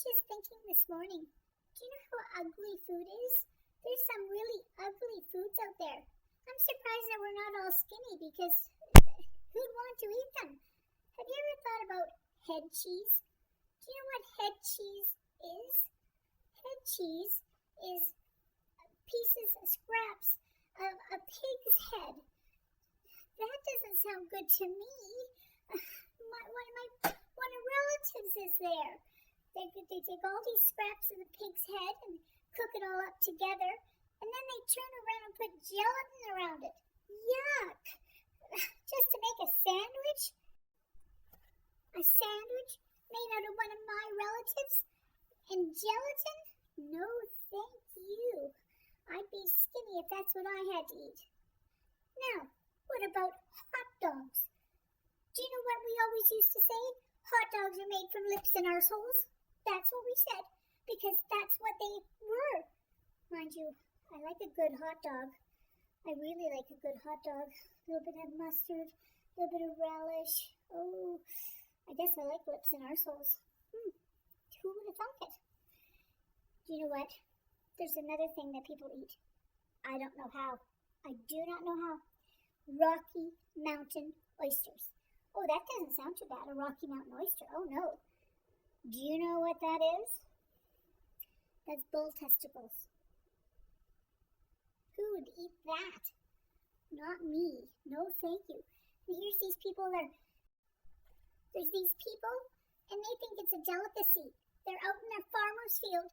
just thinking this morning, do you know how ugly food is? There's some really ugly foods out there. I'm surprised that we're not all skinny because who'd want to eat them? Have you ever thought about head cheese? Do you know what head cheese is? Head cheese is pieces, scraps of a pig's head. That doesn't sound good to me. One of my relatives is there. They take all these scraps of the pig's head and cook it all up together, and then they turn around and put gelatin around it. Yuck! Just to make a sandwich? A sandwich made out of one of my relatives? And gelatin? No, thank you. I'd be skinny if that's what I had to eat. Now, what about hot dogs? Do you know what we always used to say? Hot dogs are made from lips and arseholes. That's what we said, because that's what they were. Mind you, I like a good hot dog. I really like a good hot dog. A little bit of mustard, a little bit of relish. Oh, I guess I like lips and arseholes. Who would have thunk it? Do you know what? There's another thing that people eat. I don't know how. I do not know how. Rocky Mountain oysters. Oh, that doesn't sound too bad, a Rocky Mountain oyster. Oh, no. Do you know what that is? That's bull testicles. Who would eat that? Not me. No, thank you. And here's these people there's these people, and they think it's a delicacy. They're out in their farmer's field,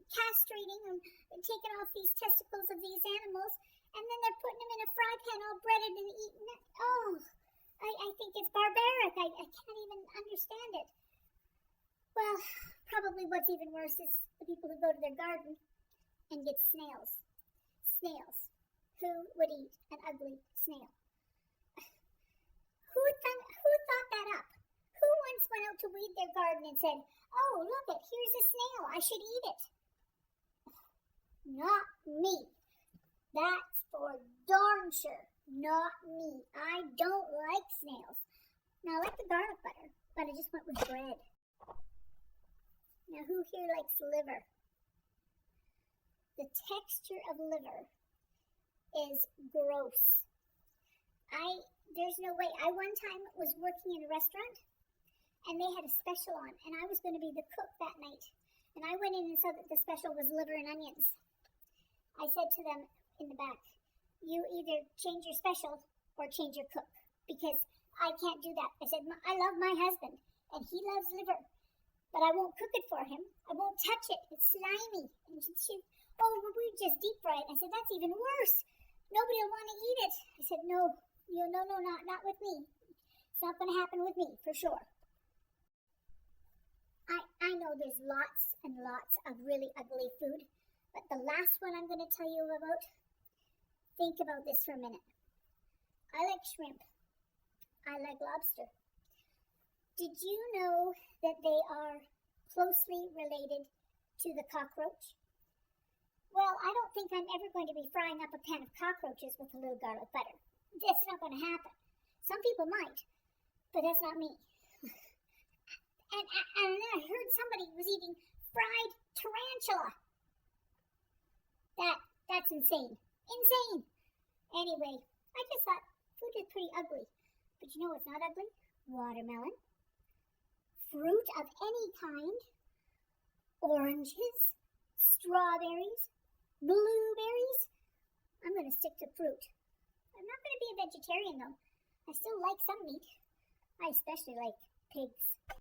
castrating and taking off these testicles of these animals, and then they're putting them in a fry pan all breaded and eating it. Oh, I think it's barbaric. I can't even understand it. Well, probably what's even worse is the people who go to their garden and get snails. Snails. Who would eat an ugly snail? Who thought that up? Who once went out to weed their garden and said, oh, look it, here's a snail, I should eat it? Not me. That's for darn sure. Not me. I don't like snails. Now, I like the garlic butter, but I just went with bread. Now, who here likes liver? The texture of liver is gross. There's no way. I one time was working in a restaurant, and they had a special on, and I was going to be the cook that night. And I went in and saw that the special was liver and onions. I said to them in the back, you either change your special or change your cook, because I can't do that. I said, I love my husband, and he loves liver, but I won't cook it for him. I won't touch it. It's slimy. And we just deep fry it. I said, that's even worse. Nobody will want to eat it. I said, no, not with me. It's not going to happen with me, for sure. I know there's lots and lots of really ugly food, but the last one I'm going to tell you about, think about this for a minute. I like shrimp. I like lobster. Did you know that they are closely related to the cockroach? Well, I don't think I'm ever going to be frying up a pan of cockroaches with a little garlic butter. That's not going to happen. Some people might, but that's not me. And then I heard somebody was eating fried tarantula. That's insane. Insane. Anyway, I just thought food is pretty ugly. But you know what's not ugly? Watermelon. Fruit of any kind. Oranges. Strawberries. Blueberries. I'm going to stick to fruit. I'm not going to be a vegetarian, though. I still like some meat. I especially like pigs.